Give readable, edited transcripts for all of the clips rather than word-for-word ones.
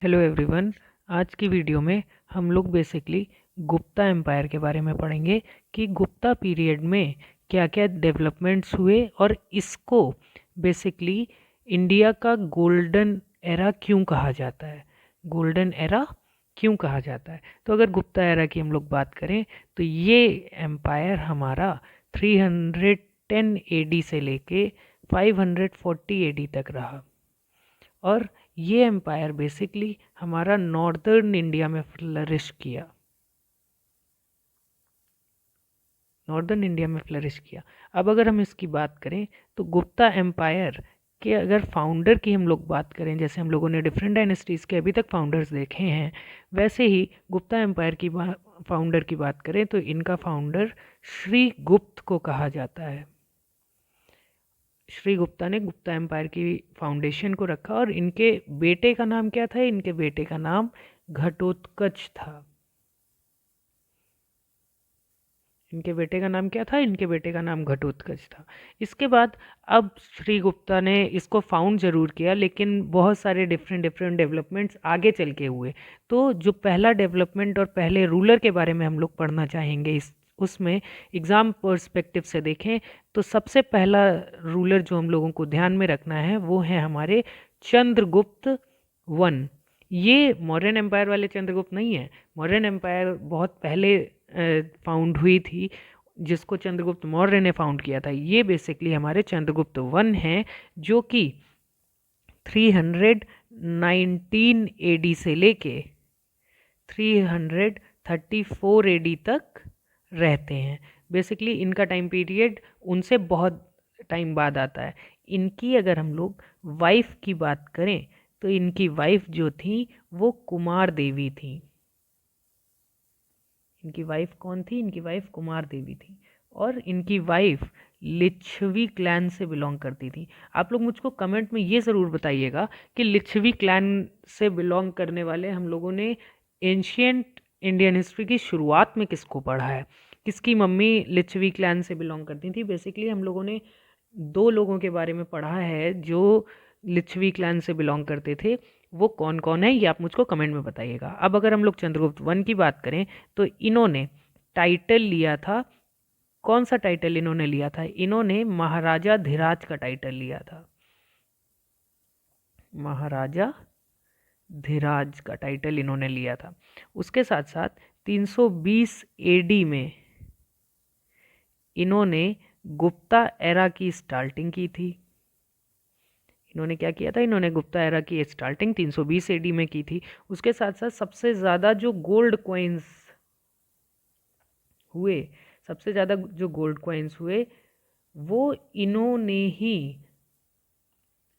Hello everyone. आज की video में हम लोग बेसिकली गुप्ता एम्पायर के बारे में पढ़ेंगे कि गुप्ता पीरियड में क्या क्या डेवलपमेंट्स हुए और इसको बेसिकली इंडिया का गोल्डन एरा क्यों कहा जाता है। गोल्डन एरा क्यों कहा जाता है? तो अगर गुप्ता एरा की हम लोग बात करें तो ये एम्पायर हमारा 310 एडी से लेके 540 एडी तक रहा। और ये एम्पायर बेसिकली हमारा नॉर्दर्न इंडिया में फ्लरिश किया। अब अगर हम इसकी बात करें तो गुप्ता एम्पायर के अगर फाउंडर की हम लोग बात करें, जैसे हम लोगों ने डिफरेंट डायनेस्टीज़ के अभी तक फाउंडर्स देखे हैं, वैसे ही गुप्ता एम्पायर की फाउंडर की बात करें तो इनका फाउंडर श्री गुप्त को कहा जाता है। श्री गुप्ता ने गुप्ता एम्पायर की फाउंडेशन को रखा और इनके बेटे का नाम क्या था? इनके बेटे का नाम घटोत्कच था। इनके बेटे का नाम क्या था? इनके बेटे का नाम घटोत्कच था। इसके बाद अब श्री गुप्ता ने इसको फाउंड जरूर किया, लेकिन बहुत सारे डिफरेंट डिफरेंट डेवलपमेंट्स आगे चल के हुए। तो जो पहला डेवलपमेंट और पहले रूलर के बारे में हम लोग पढ़ना चाहेंगे, इस उसमें एग्ज़ाम पर्सपेक्टिव से देखें तो सबसे पहला रूलर जो हम लोगों को ध्यान में रखना है वो है हमारे चंद्रगुप्त वन। ये मौर्यन एम्पायर वाले चंद्रगुप्त नहीं है। मौर्यन एम्पायर बहुत पहले फाउंड हुई थी, जिसको चंद्रगुप्त मौर्य ने फाउंड किया था। ये बेसिकली हमारे चंद्रगुप्त वन हैं, जो कि 319 एडी से लेके 334 एडी तक रहते हैं। बेसिकली इनका टाइम पीरियड उनसे बहुत टाइम बाद आता है। इनकी अगर हम लोग वाइफ की बात करें तो इनकी वाइफ जो थी वो कुमार देवी थी। इनकी वाइफ कौन थी? इनकी वाइफ कुमार देवी थी और इनकी वाइफ लिच्छवी क्लैन से बिलोंग करती थी। आप लोग मुझको कमेंट में ये ज़रूर बताइएगा कि लिच्छवी क्लैन से बिलोंग करने वाले हम लोगों ने एंशियंट इंडियन हिस्ट्री की शुरुआत में किसको पढ़ा है, किसकी मम्मी लिच्छवी क्लैन से बिलोंग करती थी। बेसिकली हम लोगों ने दो लोगों के बारे में पढ़ा है जो लिच्छवी क्लैन से बिलोंग करते थे। वो कौन कौन है ये आप मुझको कमेंट में बताइएगा। अब अगर हम लोग चंद्रगुप्त वन की बात करें तो इन्होंने टाइटल लिया था। कौन सा टाइटल इन्होंने लिया था? इन्होंने महाराजा धीराज का टाइटल लिया था। महाराजा धीराज का टाइटल इन्होंने लिया था। उसके साथ साथ 320 एडी में इन्होंने गुप्ता एरा की स्टार्टिंग की थी। इन्होंने क्या किया था? इन्होंने गुप्ता एरा की स्टार्टिंग 320 एडी में की थी। उसके साथ साथ सबसे ज़्यादा जो गोल्ड कॉइन्स हुए, सबसे ज़्यादा जो गोल्ड कॉइन्स हुए वो इन्होंने ही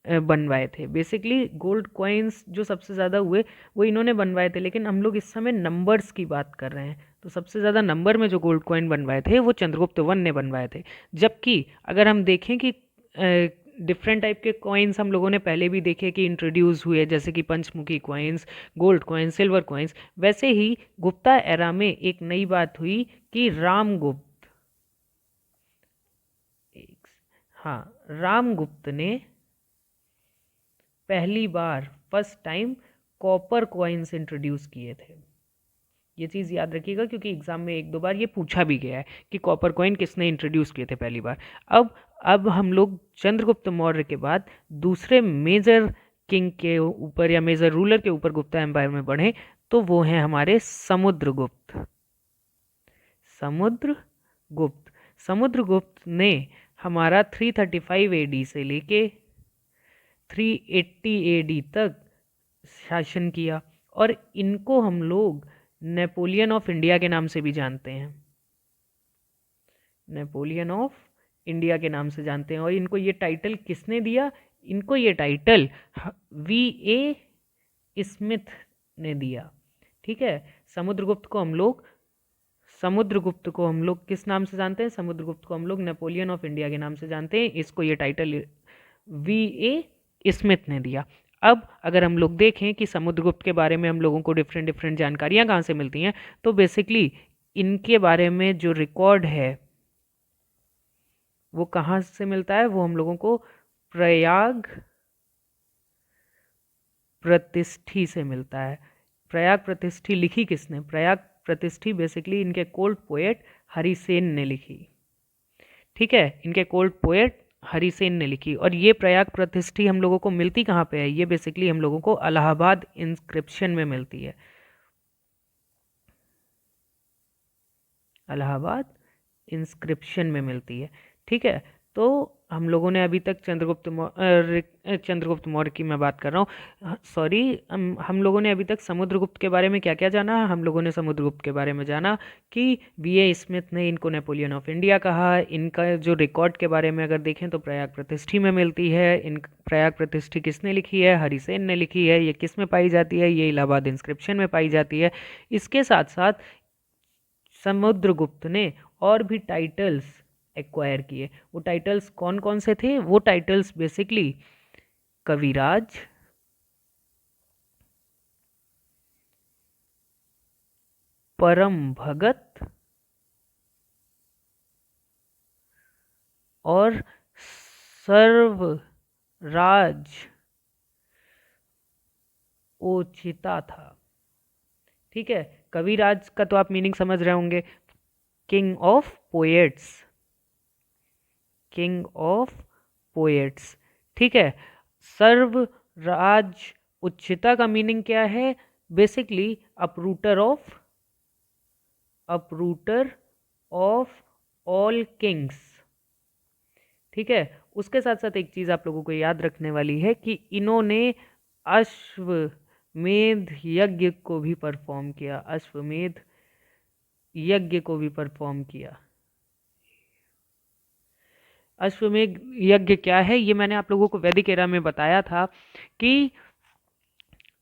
बनवाए थे। बेसिकली गोल्ड कॉइन्स जो सबसे ज़्यादा हुए वो इन्होंने बनवाए थे, लेकिन हम लोग इस समय नंबर्स की बात कर रहे हैं। तो सबसे ज़्यादा नंबर में जो गोल्ड कॉइन बनवाए थे वो चंद्रगुप्त वन ने बनवाए थे। जबकि अगर हम देखें कि डिफरेंट टाइप के कॉइन्स हम लोगों ने पहले भी देखे कि इंट्रोड्यूस हुए, जैसे कि पंचमुखी coins, gold coins, silver coins, वैसे ही गुप्ता एरा में एक नई बात हुई कि रामगुप्त, हाँ, रामगुप्त ने पहली बार first time copper coins introduce किए थे। ये चीज़ याद रखिएगा क्योंकि एग्जाम में एक दो बार ये पूछा भी गया है कि कॉपर कॉइन किसने इंट्रोड्यूस किए थे पहली बार। अब हम लोग चंद्रगुप्त मौर्य के बाद दूसरे मेजर किंग के ऊपर या मेजर रूलर के ऊपर गुप्ता एम्पायर में बढ़े तो वो हैं हमारे समुद्रगुप्त। समुद्रगुप्त समुद्रगुप्त ने हमारा 335 एडी से लेके 380 एडी तक शासन किया और इनको हम लोग नेपोलियन ऑफ इंडिया के नाम से भी जानते हैं। नेपोलियन ऑफ इंडिया के नाम से जानते हैं। और इनको ये टाइटल किसने दिया? इनको ये टाइटल V.A. स्मिथ ने दिया। ठीक है। समुद्रगुप्त को हम लोग किस नाम से जानते हैं? समुद्रगुप्त को हम लोग नेपोलियन ऑफ इंडिया के नाम से जानते हैं। इसको ये टाइटल V.A. स्मिथ ने दिया। अब अगर हम लोग देखें कि समुद्रगुप्त के बारे में हम लोगों को डिफरेंट डिफरेंट जानकारियाँ कहाँ से मिलती हैं, तो बेसिकली इनके बारे में जो रिकॉर्ड है वो कहाँ से मिलता है? वो हम लोगों को प्रतिष्ठी से मिलता है। प्रयाग प्रतिष्ठी लिखी किसने? प्रयाग प्रतिष्ठी बेसिकली इनके कोल्ड पोएट हरिसेन ने लिखी। ठीक है, इनके कोल्ड पोएट हरिसेन ने लिखी। और ये प्रयाग प्रतिष्ठी हम लोगों को मिलती कहाँ पे है? ये बेसिकली हम लोगों को इलाहाबाद इंस्क्रिप्शन में मिलती है। इलाहाबाद इंस्क्रिप्शन में मिलती है। ठीक है, तो हम लोगों ने अभी तक चंद्रगुप्त मौर्य की मैं बात कर रहा हूँ, सॉरी, हम लोगों ने अभी तक समुद्रगुप्त के बारे में क्या क्या जाना? हम लोगों ने समुद्रगुप्त के बारे में जाना कि बीए स्मिथ ने इनको नेपोलियन ऑफ इंडिया कहा। इनका जो रिकॉर्ड के बारे में अगर देखें तो प्रयाग प्रतिष्ठी में मिलती है। इन प्रयाग प्रतिष्ठी किसने लिखी है? हरिसेन ने लिखी है। ये किस में पाई जाती है? ये इलाहाबाद इंस्क्रिप्शन में पाई जाती है। इसके साथ साथ समुद्रगुप्त ने और भी टाइटल्स एक्वायर किए। वो टाइटल्स कौन कौन से थे? वो टाइटल्स बेसिकली कविराज, परम भगत और सर्वराज ओचिता था। ठीक है, कविराज का तो आप मीनिंग समझ रहे होंगे, king of poets, king of poets. ठीक है, सर्वराज उच्चता का मीनिंग क्या है? Basically uprooter of all kings. ठीक है, उसके साथ साथ एक चीज आप लोगों को याद रखने वाली है कि इन्होंने अश्वमेध यज्ञ को भी परफॉर्म किया। अश्वमेध यज्ञ को भी परफॉर्म किया। अश्वमेध यज्ञ क्या है? ये मैंने आप लोगों को वैदिक एरा में बताया था कि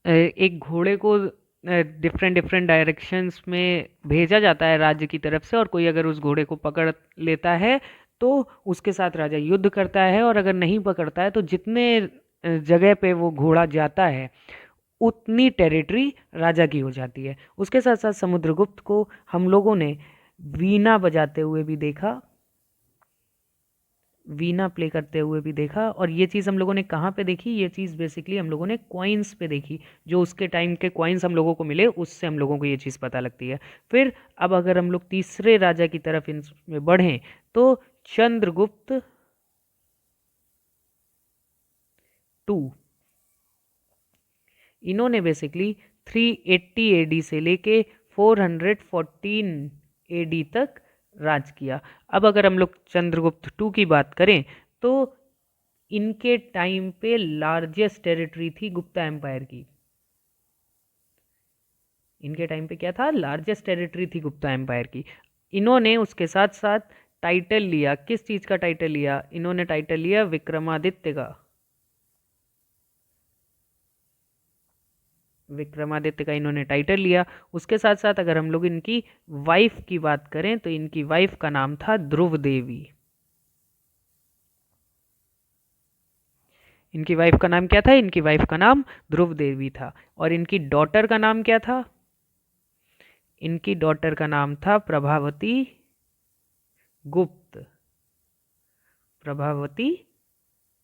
एक घोड़े को डिफरेंट डिफरेंट डायरेक्शंस में भेजा जाता है राज्य की तरफ से, और कोई अगर उस घोड़े को पकड़ लेता है तो उसके साथ राजा युद्ध करता है, और अगर नहीं पकड़ता है तो जितने जगह पे वो घोड़ा जाता है उतनी टेरिटरी राजा की हो जाती है। उसके साथ साथ समुद्रगुप्त को हम लोगों ने वीणा बजाते हुए भी देखा, वीणा प्ले करते हुए भी देखा। और ये चीज़ हम लोगों ने कहाँ पे देखी? ये चीज़ बेसिकली हम लोगों ने कॉइन्स पे देखी। जो उसके टाइम के कॉइन्स हम लोगों को मिले उससे हम लोगों को ये चीज़ पता लगती है। फिर अब अगर हम लोग तीसरे राजा की तरफ इनमें बढ़ें तो चंद्रगुप्त टू, इन्होंने बेसिकली 380 एडी से लेके 414 एडी तक राज किया। अब अगर हम लोग चंद्रगुप्त टू की बात करें तो इनके टाइम पे लार्जेस्ट टेरिटरी थी गुप्ता एम्पायर की। इनके टाइम पे क्या था? लार्जेस्ट टेरिटरी थी गुप्ता एम्पायर की। इन्होंने उसके साथ साथ टाइटल लिया। किस चीज का टाइटल लिया? इन्होंने टाइटल लिया विक्रमादित्य का। विक्रमादित्य का इन्होंने टाइटल लिया। उसके साथ साथ अगर हम लोग इनकी वाइफ की बात करें तो इनकी वाइफ का नाम था ध्रुव देवी। इनकी वाइफ का नाम क्या था? इनकी वाइफ का नाम ध्रुव देवी था। और इनकी डॉटर का नाम क्या था? इनकी डॉटर का नाम था प्रभावती गुप्त। प्रभावती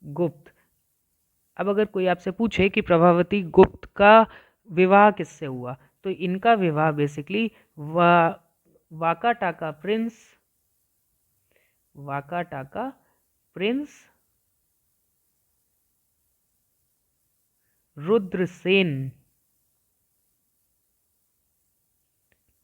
गुप्त। अब अगर कोई आपसे पूछे कि प्रभावती गुप्त का विवाह किससे हुआ, तो इनका विवाह basically Vakataka prince, Vakataka prince Rudrasena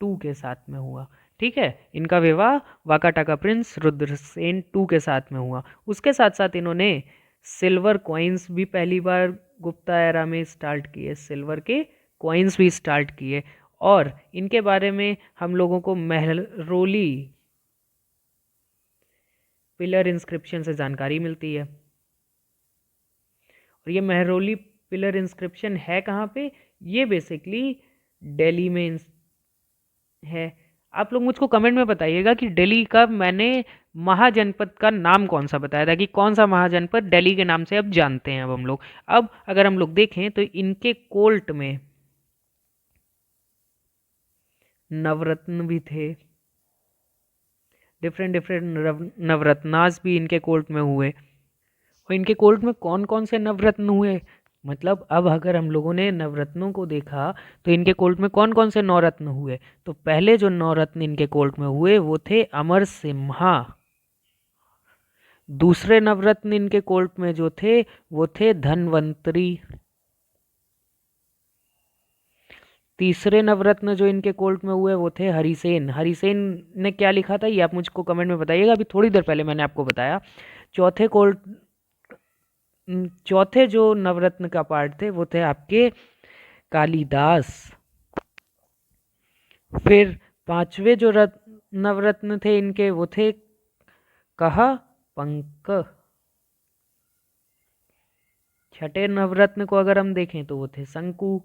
two के साथ में हुआ। ठीक है, इनका विवाह वाकाटाका प्रिंस रुद्रसेन टू के साथ में हुआ। उसके साथ साथ इन्होंने सिल्वर कॉइन्स भी पहली बार गुप्ता एरा में स्टार्ट किए। सिल्वर के कॉइन्स भी स्टार्ट किए। और इनके बारे में हम लोगों को महरोली पिलर इंस्क्रिप्शन से जानकारी मिलती है। और ये महरोली पिलर इंस्क्रिप्शन है कहाँ पे? ये बेसिकली दिल्ली में है। आप लोग मुझको कमेंट में बताइएगा कि दिल्ली का मैंने महाजनपद का नाम कौन सा बताया था, कि कौन सा महाजनपद दिल्ली के नाम से अब जानते हैं अब हम लोग। अब अगर हम लोग देखें तो इनके कोर्ट में नवरत्न भी थे। डिफरेंट डिफरेंट नवरत्नास भी इनके कोर्ट में हुए। और इनके कोर्ट में कौन कौन से नवरत्न हुए? मतलब अब अगर हम लोगों ने नवरत्नों को देखा तो इनके कोर्ट में कौन कौन से नवरत्न हुए। तो पहले जो नवरत्न इनके कोर्ट में हुए वो थे अमर सिम्हा। दूसरे नवरत्न इनके कोर्ट में जो थे वो थे धनवंतरी। तीसरे नवरत्न जो इनके कोर्ट में हुए वो थे हरिसेन। हरिसेन ने क्या लिखा था ये आप मुझको कमेंट में बताइएगा, अभी थोड़ी देर पहले मैंने आपको बताया। चौथे कोर्ट चौथे जो नवरत्न का पार्ट थे वो थे आपके कालिदास। फिर पांचवे जो नवरत्न थे इनके वो थे कहा पंक। छठे नवरत्न को अगर हम देखें तो वो थे शंकु।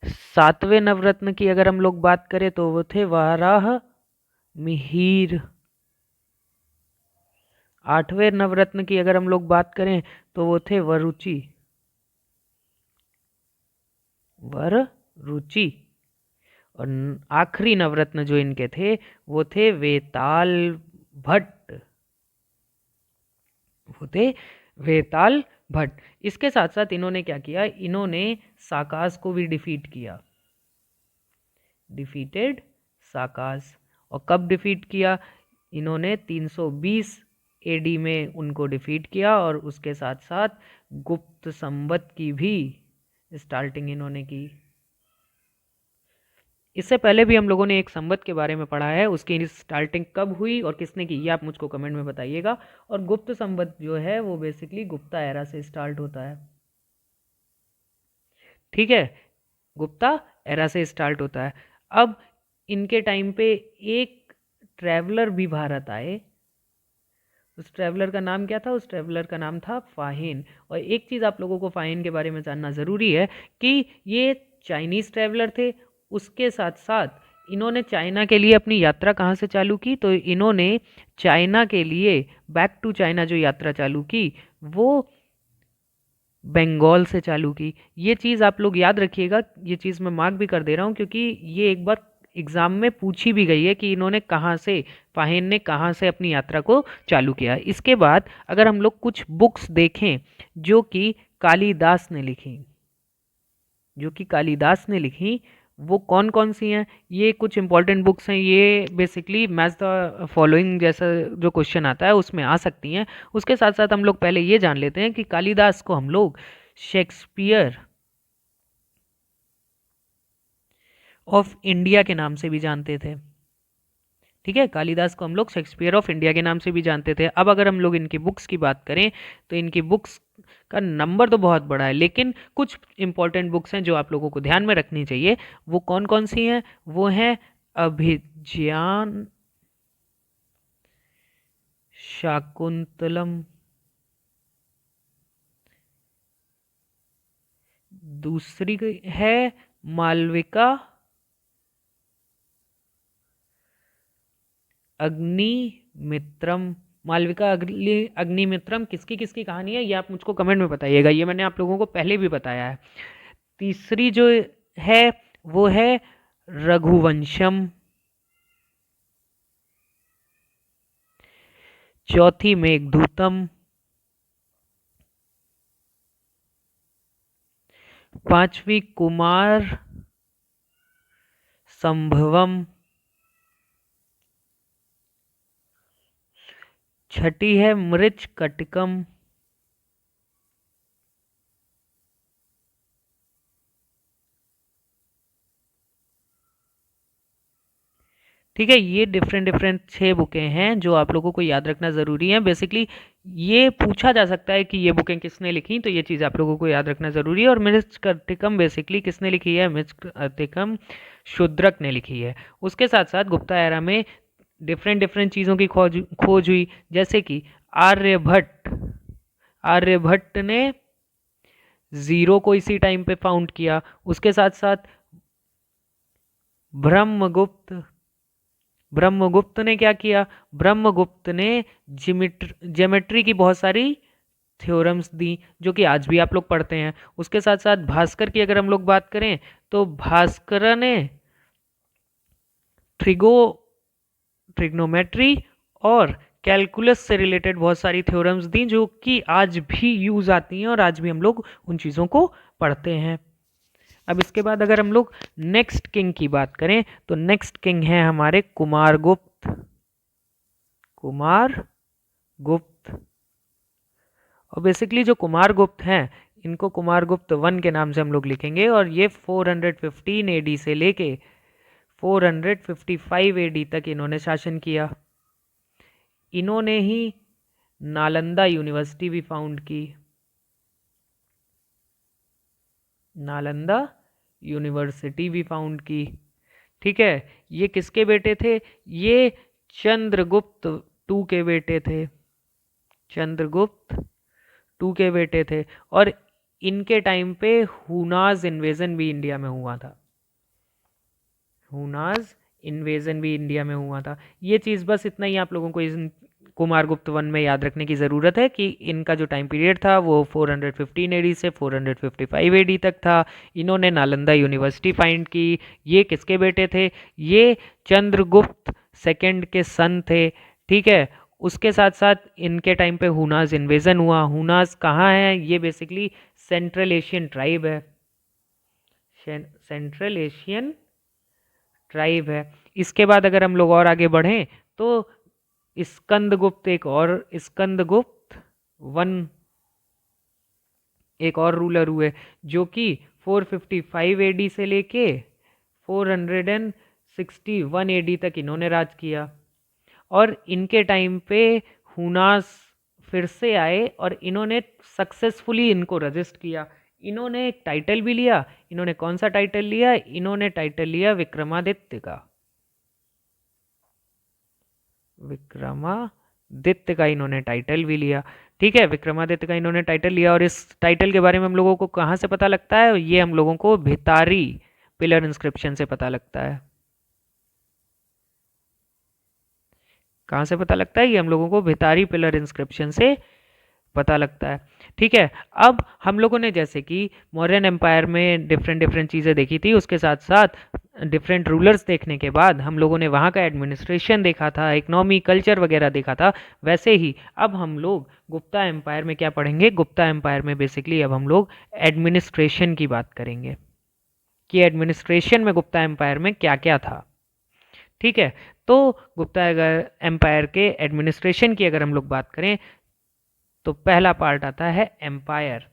सातवें नवरत्न की अगर हम लोग बात करें तो वो थे वाराह मिहिर। आठवें नवरत्न की अगर हम लोग बात करें तो वो थे वरुचि। वररुचि। और आखिरी नवरत्न जो इनके थे वो थे वेताल भट्ट। वो थे वेताल भट्ट। इसके साथ साथ इन्होंने क्या किया, इन्होंने साकास को भी डिफीट किया। डिफीटेड साकास। और कब डिफीट किया, इन्होंने 320 एडी में उनको डिफीट किया। और उसके साथ साथ गुप्त संवत की भी स्टार्टिंग इन्होंने की। इससे पहले भी हम लोगों ने एक संवत के बारे में पढ़ा है, उसकी स्टार्टिंग कब हुई और किसने की ये आप मुझको कमेंट में बताइएगा। और गुप्त संवत जो है वो बेसिकली गुप्ता एरा से स्टार्ट होता है। ठीक है, गुप्ता एरा से स्टार्ट होता है। अब इनके टाइम पे एक ट्रैवलर भी भारत आए। उस ट्रैवलर का नाम क्या था, उस ट्रैवलर का नाम था फाहिन। और एक चीज़ आप लोगों को फाहिन के बारे में जानना ज़रूरी है कि ये चाइनीज़ ट्रैवलर थे। उसके साथ साथ इन्होंने चाइना के लिए अपनी यात्रा कहाँ से चालू की, तो इन्होंने चाइना के लिए बैक टू चाइना जो यात्रा चालू की वो बंगाल से चालू की। ये चीज़ आप लोग याद रखिएगा, ये चीज़ मैं मार्क भी कर दे रहा हूँ क्योंकि ये एक बार एग्ज़ाम में पूछी भी गई है कि इन्होंने कहाँ से, फाहिन ने कहाँ से अपनी यात्रा को चालू किया। इसके बाद अगर हम लोग कुछ बुक्स देखें जो कि कालिदास ने लिखी, वो कौन कौन सी हैं, ये कुछ इंपॉर्टेंट बुक्स हैं। ये बेसिकली मैच द फॉलोइंग जैसा जो क्वेश्चन आता है उसमें आ सकती हैं। उसके साथ साथ हम लोग पहले ये जान लेते हैं कि कालिदास को हम लोग शेक्सपियर ऑफ इंडिया के नाम से भी जानते थे। ठीक है, कालिदास को हम लोग शेक्सपियर ऑफ इंडिया के नाम से भी जानते थे। अब अगर हम लोग इनकी बुक्स की बात करें तो इनकी बुक्स का नंबर तो बहुत बड़ा है, लेकिन कुछ इंपॉर्टेंट बुक्स हैं जो आप लोगों को ध्यान में रखनी चाहिए। वो कौन कौन सी हैं, वो हैं अभिज्ञान शाकुंतलम, दूसरी है मालविका अग्निमित्रम। मालविका अग्निमित्रम किसकी किसकी कहानी है ये आप मुझको कमेंट में बताइएगा, ये मैंने आप लोगों को पहले भी बताया है। तीसरी जो है वो है रघुवंशम। चौथी मेघदूतम। पांचवी कुमार संभवम। छठी है मृच कटकम। ठीक है, ये डिफरेंट डिफरेंट 6 बुकें हैं जो आप लोगों को याद रखना ज़रूरी है। बेसिकली ये पूछा जा सकता है कि ये बुकें किसने लिखी, तो ये चीज़ आप लोगों को याद रखना ज़रूरी है। और मृच्छकटिकम बेसिकली किसने लिखी है, मृच्छकटिकम शूद्रक ने लिखी है। उसके साथ साथ गुप्ता एरा में डिफरेंट डिफरेंट चीज़ों की खोज हुई, जैसे कि आर्यभट्ट ने ज़ीरो को इसी टाइम पे फाउंड किया। उसके साथ साथ ब्रह्मगुप्त ने क्या किया, ब्रह्मगुप्त ने ज्योमेट्री की बहुत सारी थ्योरम्स दी जो कि आज भी आप लोग पढ़ते हैं। उसके साथ साथ भास्कर की अगर हम लोग बात करें तो भास्कर ने ट्रिग्नोमेट्री और कैलकुलस से रिलेटेड बहुत सारी थ्योरम्स दी जो कि आज भी यूज आती हैं और आज भी हम लोग उन चीज़ों को पढ़ते हैं। अब इसके बाद अगर हम लोग नेक्स्ट किंग की बात करें तो नेक्स्ट किंग है हमारे कुमारगुप्त। कुमारगुप्त, और बेसिकली जो कुमारगुप्त हैं इनको कुमारगुप्त वन के नाम से हम लोग लिखेंगे, और ये 415 एडी से लेके 455 एडी तक इन्होंने शासन किया। इन्होंने ही नालंदा यूनिवर्सिटी भी फाउंड की। नालंदा यूनिवर्सिटी भी फाउंड की। ठीक है, ये किसके बेटे थे? ये चंद्रगुप्त टू के बेटे थे। चंद्रगुप्त टू के बेटे थे, और इनके टाइम पे हुनाज इन्वेजन भी इंडिया में हुआ था। हुनाज इन्वेजन भी इंडिया में हुआ था। ये चीज़ बस इतना ही आप लोगों को इस कुमारगुप्त वन में याद रखने की ज़रूरत है कि इनका जो टाइम पीरियड था वो 415 एडी से 455 एडी तक था। इन्होंने नालंदा यूनिवर्सिटी फाइंड की। ये किसके बेटे थे? ये चंद्रगुप्त सेकंड के सन थे। ठीक है, उसके साथ साथ इनके टाइम पे हुनाज इन्वेजन हुआ। हुनाज कहाँ है? ये बेसिकली सेंट्रल एशियन ट्राइब है। सेंट्रल एशियन ट्राइब है। इसके बाद अगर हम लोग और आगे बढ़ें तो स्कंदगुप्त स्कंदगुप्त वन एक और रूलर हुए जो कि 455 एडी से लेके 461 एडी तक इन्होंने राज किया। और इनके टाइम पे हुनास फिर से आए और इन्होंने सक्सेसफुली इनको रजिस्ट किया। इन्होंने एक टाइटल भी लिया। इन्होंने कौन सा टाइटल लिया? इन्होंने टाइटल लिया विक्रमादित्य का। विक्रमादित्य का इन्होंने टाइटल भी लिया। ठीक है, विक्रमादित्य का इन्होंने टाइटल लिया, और इस टाइटल के बारे में हम लोगों को कहाँ से पता लगता है? ये हम लोगों को भितारी पिलर इंस्क्रिप्शन से पता लगता है। कहाँ से पता लगता है? ये हम लोगों को भितारी पिलर इंस्क्रिप्शन से पता लगता है। ठीक है, अब हम लोगों ने जैसे कि मौर्यन एम्पायर में डिफरेंट डिफरेंट चीज़ें देखी थी, उसके साथ साथ डिफरेंट रूलर्स देखने के बाद हम लोगों ने वहाँ का एडमिनिस्ट्रेशन देखा था, इकोनॉमी, कल्चर वगैरह देखा था। वैसे ही अब हम लोग गुप्ता एम्पायर में क्या पढ़ेंगे? गुप्ता एम्पायर में बेसिकली अब हम लोग एडमिनिस्ट्रेशन की बात करेंगे कि एडमिनिस्ट्रेशन में गुप्ता एम्पायर में क्या क्या था। ठीक है, तो गुप्ता एम्पायर के एडमिनिस्ट्रेशन की अगर हम लोग बात करें तो पहला पार्ट आता है एम्पायर।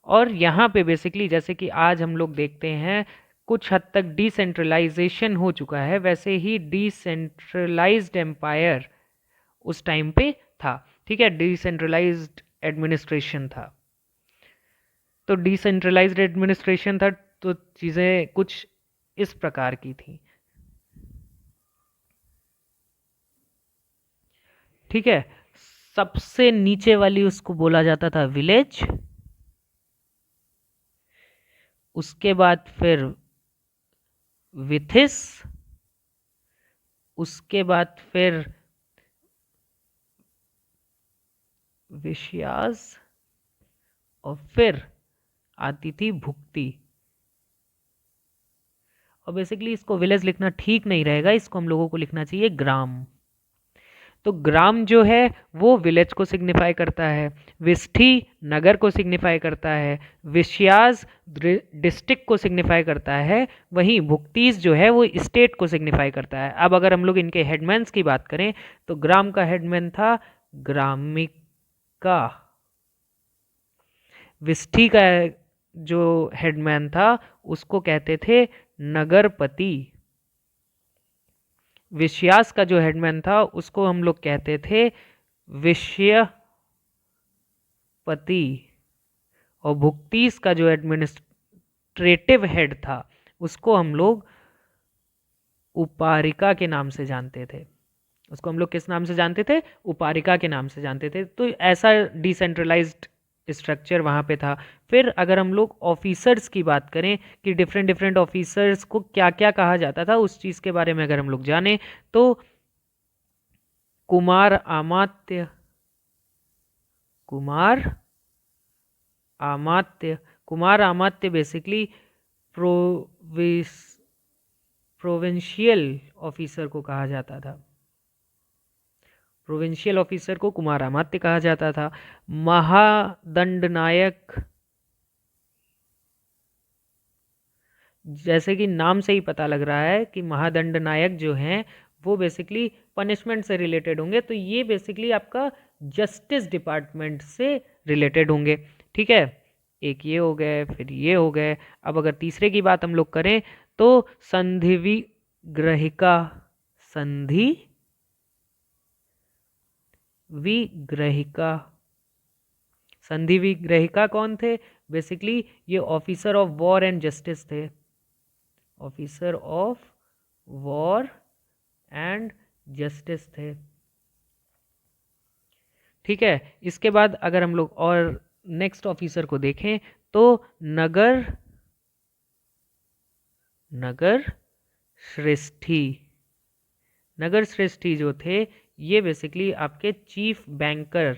और यहाँ पे बेसिकली जैसे कि आज हम लोग देखते हैं कुछ हद तक डिसेंट्रलाइजेशन हो चुका है, वैसे ही डिसेंट्रलाइज्ड एम्पायर उस टाइम पे था। ठीक है, डिसेंट्रलाइज्ड एडमिनिस्ट्रेशन था। तो डिसेंट्रलाइज्ड एडमिनिस्ट्रेशन था तो चीज़ें कुछ इस प्रकार की थी। ठीक है, सबसे नीचे वाली उसको बोला जाता था विलेज। उसके बाद फिर विथिस, उसके बाद फिर विश्यास, और फिर आती थी भुक्ति। और बेसिकली इसको विलेज लिखना ठीक नहीं रहेगा, इसको हम लोगों को लिखना चाहिए ग्राम। तो ग्राम जो है वो विलेज को सिग्निफाई करता है, विष्ठी नगर को सिग्निफाई करता है, विश्यास डिस्ट्रिक्ट को सिग्निफाई करता है, वहीं भुक्तीस जो है वो स्टेट को सिग्निफाई करता है। अब अगर हम लोग इनके हेडमैन्स की बात करें तो ग्राम का हेडमैन था ग्रामिका। विष्ठी का जो हेडमैन था उसको कहते थे नगरपति। विश्यास का जो हेडमैन था उसको हम लोग कहते थे विषयपति। और भुक्तीस का जो एडमिनिस्ट्रेटिव हेड था उसको हम लोग उपारिका के नाम से जानते थे। उसको हम लोग किस नाम से जानते थे? उपारिका के नाम से जानते थे। तो ऐसा डिसेंट्रलाइज्ड स्ट्रक्चर वहाँ पे था। फिर अगर हम लोग ऑफिसर्स की बात करें कि डिफरेंट डिफरेंट ऑफिसर्स को क्या क्या कहा जाता था, उस चीज़ के बारे में अगर हम लोग जाने तो कुमार अमात्य, कुमार अमात्य बेसिकली प्रोविंशियल ऑफिसर को कहा जाता था। प्रोविंशियल ऑफिसर को कुमारामात्य कहा जाता था। महादंडनायक, जैसे कि नाम से ही पता लग रहा है कि महादंडनायक जो हैं वो बेसिकली पनिशमेंट से रिलेटेड होंगे, तो ये बेसिकली आपका जस्टिस डिपार्टमेंट से रिलेटेड होंगे। ठीक है, एक ये हो गए, फिर ये हो गए। अब अगर तीसरे की बात हम लोग करें तो संधि विग्रहिका, संधि विग्रहिका, संधि विग्रहिका कौन थे? बेसिकली ये officer of war and justice थे, officer of war and justice थे। ठीक है, इसके बाद अगर हम लोग और नेक्स्ट ऑफिसर को देखें तो नगर नगर श्रेष्ठी, नगर श्रेष्ठी जो थे ये बेसिकली आपके चीफ बैंकर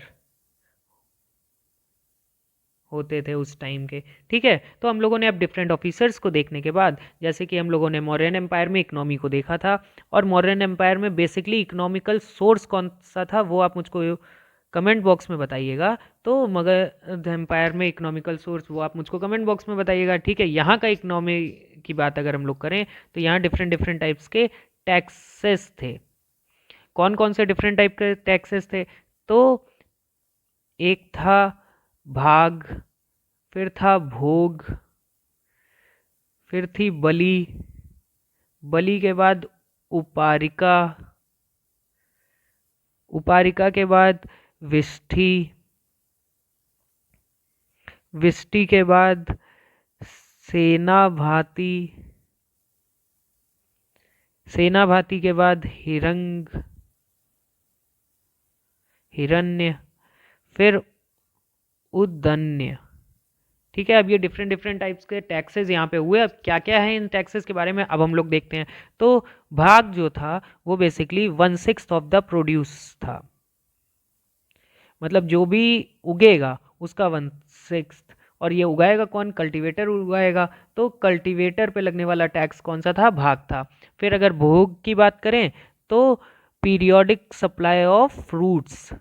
होते थे उस टाइम के। ठीक है, तो हम लोगों ने अब डिफरेंट ऑफिसर्स को देखने के बाद, जैसे कि हम लोगों ने मौर्यन एम्पायर में इकोनॉमी को देखा था, और मौर्यन एम्पायर में बेसिकली इकोनॉमिकल सोर्स कौन सा था वो आप मुझको कमेंट बॉक्स में बताइएगा। तो मगध एम्पायर में इकोनॉमिकल सोर्स वो आप मुझको कमेंट बॉक्स में बताइएगा। ठीक है, यहाँ का इकोनॉमी की बात अगर हम लोग करें तो यहाँ डिफरेंट डिफरेंट टाइप्स के टैक्सेस थे। कौन कौन से डिफरेंट टाइप के टैक्सेस थे? तो एक था भाग, फिर था भोग, फिर थी बलि, बलि के बाद उपारिका, उपारिका के बाद विष्ठी, विष्ठी के बाद सेना भाती, सेना भाती के बाद हिरंग, हिरण्य, फिर उदन्य। ठीक है, अब ये डिफरेंट डिफरेंट टाइप्स के टैक्सेस यहाँ पे हुए। अब क्या क्या है इन टैक्सेस के बारे में अब हम लोग देखते हैं। तो भाग जो था वो बेसिकली 1/6 ऑफ द प्रोड्यूस था, मतलब जो भी उगेगा उसका 1/6। और ये उगाएगा कौन? कल्टीवेटर उगाएगा, तो कल्टीवेटर पे लगने वाला टैक्स कौन सा था? भाग था। फिर अगर भोग की बात करें तो periodic supply of fruits,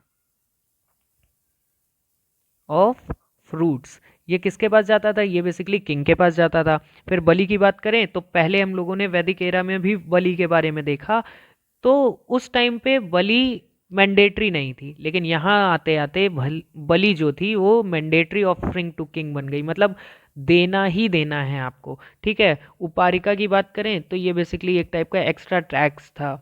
of fruits, ये किसके पास जाता था? ये बेसिकली किंग के पास जाता था। फिर बलि की बात करें तो पहले हम लोगों ने वैदिक एरा में भी बलि के बारे में देखा, तो उस टाइम पे बलि मैंडेटरी नहीं थी, लेकिन यहाँ आते आते बलि जो थी वो मैंडेटरी ऑफरिंग टू किंग बन गई, मतलब देना ही देना है आपको। ठीक है, उपारिका की बात करें तो ये बेसिकली एक टाइप का एक्स्ट्रा टैक्स था।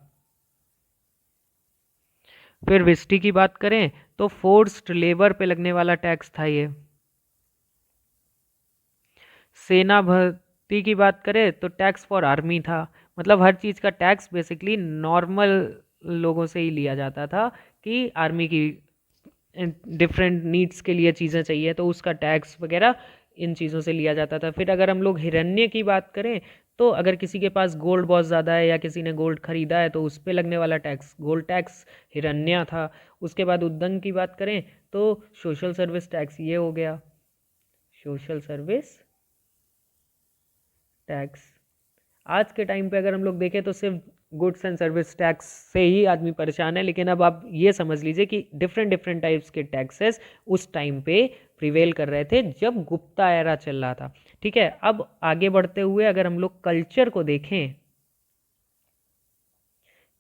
फिर विस्टी की बात करें तो फोर्स्ड लेबर पे लगने वाला टैक्स था ये। सेना भर्ती की बात करें तो टैक्स फॉर आर्मी था, मतलब हर चीज़ का टैक्स बेसिकली नॉर्मल लोगों से ही लिया जाता था कि आर्मी की डिफरेंट नीड्स के लिए चीज़ें चाहिए तो उसका टैक्स वगैरह इन चीज़ों से लिया जाता था। फिर अगर हम लोग हिरण्य की बात करें तो अगर किसी के पास गोल्ड बहुत ज़्यादा है या किसी ने गोल्ड खरीदा है तो उस पर लगने वाला टैक्स गोल्ड टैक्स हिरण्य था। उसके बाद उद्दंग की बात करें तो सोशल सर्विस टैक्स ये हो गया, सोशल सर्विस टैक्स। आज के टाइम पे अगर हम लोग देखें तो सिर्फ गुड्स एंड सर्विस टैक्स से ही आदमी परेशान है, लेकिन अब आप ये समझ लीजिए कि डिफरेंट डिफरेंट टाइप्स के टैक्सेस उस टाइम पे प्रिवेल कर रहे थे जब गुप्ता एरा चल रहा था। ठीक है, अब आगे बढ़ते हुए अगर हम लोग कल्चर को देखें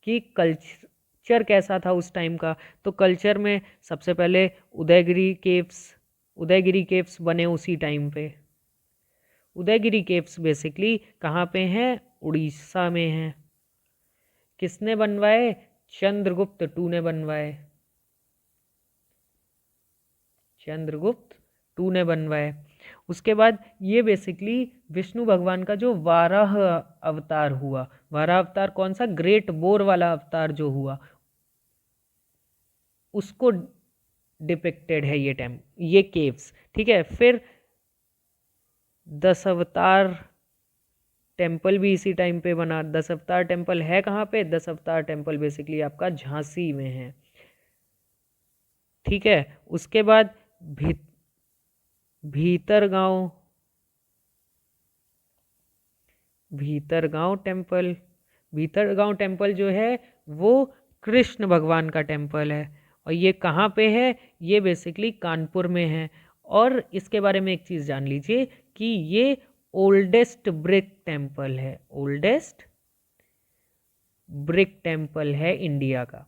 कि कल्चर कैसा था उस टाइम का, तो कल्चर में सबसे पहले उदयगिरी केव्स, उदयगिरी केव्स बने उसी टाइम पे। उदयगिरी केव्स बेसिकली कहाँ पे हैं? उड़ीसा में हैं। किसने बनवाए? चंद्रगुप्त टू ने बनवाए, चंद्रगुप्त टू ने बनवाए। उसके बाद ये बेसिकली विष्णु भगवान का जो वाराह अवतार हुआ, वाराह अवतार कौन सा? ग्रेट बोर वाला अवतार जो हुआ उसको डिपिक्टेड है ये केव्स। ठीक है, फिर 10 अवतार टेम्पल भी इसी टाइम पे बना। 10 अवतार टेम्पल है कहाँ पे? 10 अवतार टेम्पल बेसिकली आपका झांसी में है। ठीक है, उसके बाद भीतर गांव, भीतर गांव टेम्पल, भीतर गांव टेम्पल जो है वो कृष्ण भगवान का टेम्पल है। और ये कहाँ पे है? ये बेसिकली कानपुर में है। और इसके बारे में एक चीज़ जान लीजिए कि ये ओल्डेस्ट ब्रिक टेम्पल है, ओल्डेस्ट ब्रिक टेम्पल है इंडिया का।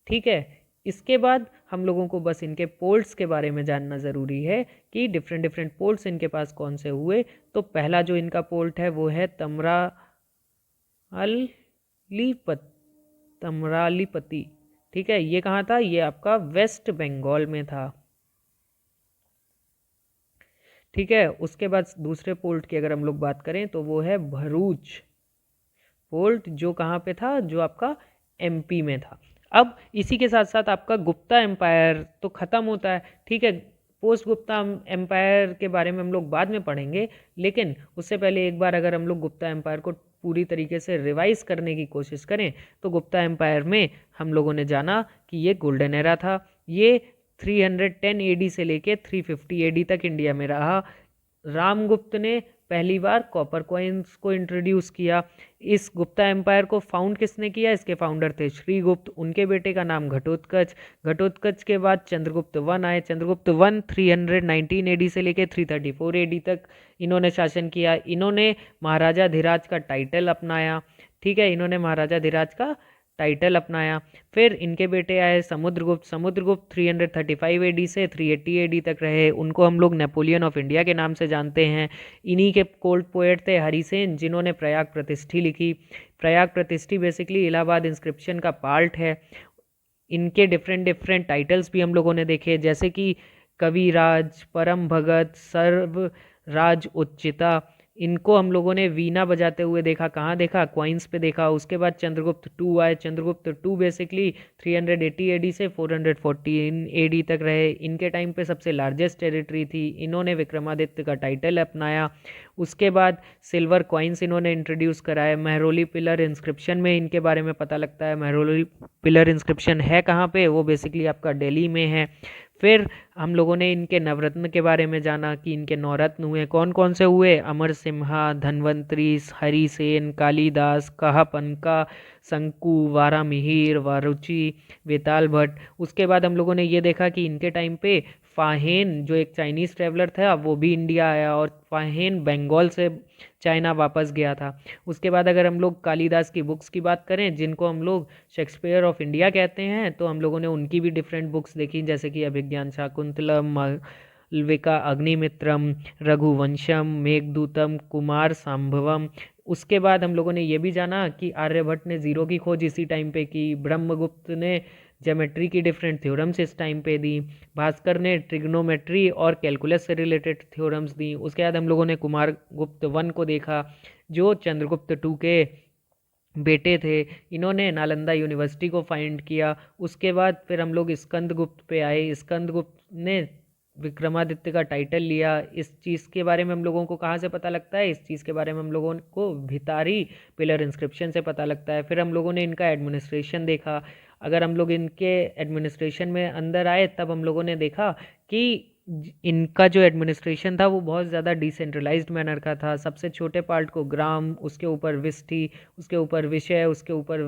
ठीक है। इसके बाद हम लोगों को बस इनके पोर्ट्स के बारे में जानना ज़रूरी है कि डिफरेंट डिफरेंट पोर्ट्स इनके पास कौन से हुए। तो पहला जो इनका पोर्ट है वो है तमरालीपति। ठीक है, ये कहाँ था? ये आपका वेस्ट बंगाल में था। ठीक है। उसके बाद दूसरे पोर्ट की अगर हम लोग बात करें तो वो है भरूच पोर्ट, जो कहाँ पे था? जो आपका एमपी में था। अब इसी के साथ साथ आपका गुप्ता एम्पायर तो ख़त्म होता है। ठीक है, पोस्ट गुप्ता एम्पायर के बारे में हम लोग बाद में पढ़ेंगे, लेकिन उससे पहले एक बार अगर हम लोग गुप्ता एम्पायर को पूरी तरीके से रिवाइज करने की कोशिश करें तो गुप्ता एम्पायर में हम लोगों ने जाना कि ये गोल्डन एरा था। ये 310 एडी से लेके 350 एडी तक इंडिया में रहा। रामगुप्त ने पहली बार कॉपर कॉइन्स को इंट्रोड्यूस किया। इस गुप्ता एम्पायर को फाउंड किसने किया? इसके फाउंडर थे श्रीगुप्त, उनके बेटे का नाम घटोत्कच। घटोत्कच के बाद चंद्रगुप्त वन आए। चंद्रगुप्त वन 319 एडी से लेके 334 एडी तक इन्होंने शासन किया। इन्होंने महाराजा धीराज का टाइटल अपनाया। ठीक है, इन्होंने महाराजा धीराज का टाइटल अपनाया। फिर इनके बेटे आए समुद्रगुप्त। समुद्रगुप्त 335 एडी से 380 एडी तक रहे। उनको हम लोग नेपोलियन ऑफ इंडिया के नाम से जानते हैं। इन्हीं के कोर्ट पोएट थे हरिसेन, जिन्होंने प्रयाग प्रतिष्ठी लिखी। प्रयाग प्रतिष्ठी बेसिकली इलाहाबाद इंस्क्रिप्शन का पार्ट है। इनके डिफरेंट डिफरेंट टाइटल्स भी हम लोगों ने देखे, जैसे कि कविराज, परम भगत, सर्वराज उच्चिता। इनको हम लोगों ने वीणा बजाते हुए देखा। कहाँ देखा? क्वाइंस पे देखा। उसके बाद चंद्रगुप्त टू आए। चंद्रगुप्त टू बेसिकली 380 एडी से 414 एडी तक रहे। इनके टाइम पे सबसे लार्जेस्ट टेरिटरी थी। इन्होंने विक्रमादित्य का टाइटल अपनाया। उसके बाद सिल्वर कॉइन्स इन्होंने इंट्रोड्यूस कराए। महरौली पिलर इंस्क्रिप्शन में इनके बारे में पता लगता है। महरौली पिलर इंस्क्रिप्शन है कहाँ पे? वो बेसिकली आपका दिल्ली में है। फिर हम लोगों ने इनके नवरत्न के बारे में जाना कि इनके नवरत्न हुए। कौन कौन से हुए? अमर सिम्हा, धन्वंतरी, हरिसेन, कालिदास, कहापनका, शंकु, वारामिहिर, वारुचि, वेताल भट्ट। उसके बाद हम लोगों ने ये देखा कि इनके टाइम पे फाहेन, जो एक चाइनीज़ ट्रेवलर था, वो भी इंडिया आया और फाहेन बंगाल से चाइना वापस गया था। उसके बाद अगर हम लोग कालिदास की बुक्स की बात करें, जिनको हम लोग शेक्सपियर ऑफ इंडिया कहते हैं, तो हम लोगों ने उनकी भी डिफरेंट बुक्स देखी, जैसे कि अभिज्ञान शाकुंतलम, मालविका अग्निमित्रम, रघुवंशम, मेघदूतम, कुमार संभवम। उसके बाद हम लोगों ने ये भी जाना कि आर्यभट्ट ने ज़ीरो की खोज इसी टाइम पे की। ब्रह्मगुप्त ने ज्योमेट्री की डिफरेंट थ्योरम्स इस टाइम पे दी। भास्कर ने ट्रिग्नोमेट्री और कैलकुलस से रिलेटेड थ्योरम्स दी। उसके बाद हम लोगों ने कुमार गुप्त वन को देखा, जो चंद्रगुप्त टू के बेटे थे। इन्होंने नालंदा यूनिवर्सिटी को फाइंड किया। उसके बाद फिर हम लोग स्कंदगुप्त पे आए। स्कंदगुप्त ने विक्रमादित्य का टाइटल लिया। इस चीज़ के बारे में हम लोगों को कहाँ से पता लगता है? इस चीज़ के बारे में हम लोगों को भितारी पिलर इंस्क्रिप्शन से पता लगता है। फिर हम लोगों ने इनका एडमिनिस्ट्रेशन देखा। अगर हम लोग इनके एडमिनिस्ट्रेशन में अंदर आए, तब हम लोगों ने देखा कि इनका जो एडमिनिस्ट्रेशन था वो बहुत ज़्यादा डिसेंट्रलाइज्ड मैनर का था। सबसे छोटे पार्ट को ग्राम, उसके ऊपर विष्टि, उसके ऊपर विषय, उसके ऊपर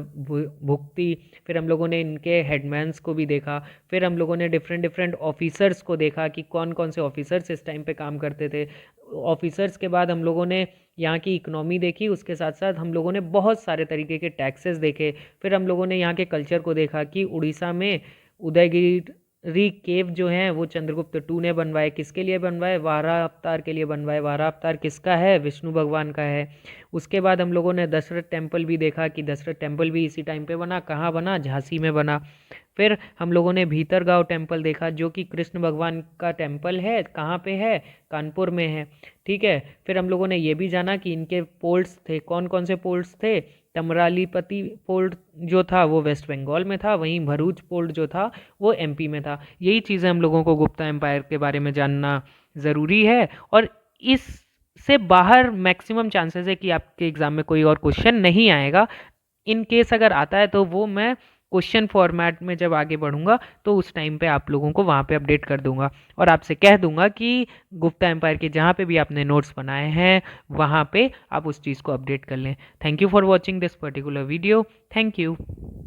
भुक्ति। फिर हम लोगों ने इनके हेडमैन्स को भी देखा। फिर हम लोगों ने डिफरेंट डिफरेंट ऑफिसर्स को देखा कि कौन कौन से ऑफिसर्स इस टाइम पे काम करते थे। ऑफिसर्स के बाद हम लोगों ने यहाँ की इकोनॉमी देखी। उसके साथ साथ हम लोगों ने बहुत सारे तरीके के टैक्सेस देखे। फिर हम लोगों ने यहाँ के कल्चर को देखा कि उड़ीसा में उदयगिरी केव जो हैं वो चंद्रगुप्त टू ने बनवाए। किसके लिए बनवाए? वाराह अवतार के लिए बनवाए। वाराह अवतार किसका है? विष्णु भगवान का है। उसके बाद हम लोगों ने दशरथ टेम्पल भी देखा कि दशरथ टेम्पल भी इसी टाइम पे बना। कहाँ बना? झांसी में बना। फिर हम लोगों ने भीतरगांव टेम्पल देखा, जो कि कृष्ण भगवान का टेम्पल है। कहाँ पे है? कानपुर में है। ठीक है। फिर हम लोगों ने ये भी जाना कि इनके पोर्ट्स थे। कौन कौन से पोर्ट्स थे? तमरालीपति पोर्ट जो था वो वेस्ट बंगाल में था, वहीं भरूच पोर्ट जो था वो एमपी में था। यही चीज़ें हम लोगों को गुप्ता एम्पायर के बारे में जानना ज़रूरी है। और इससे बाहर मैक्सिमम चांसेस है कि आपके एग्ज़ाम में कोई और क्वेश्चन नहीं आएगा। इन केस अगर आता है तो वो मैं क्वेश्चन फॉर्मेट में जब आगे बढ़ूंगा तो उस टाइम पे आप लोगों को वहाँ पे अपडेट कर दूंगा और आपसे कह दूंगा कि गुप्ता एम्पायर के जहाँ पे भी आपने नोट्स बनाए हैं वहाँ पे आप उस चीज़ को अपडेट कर लें। Thank you for watching this particular video. Thank you.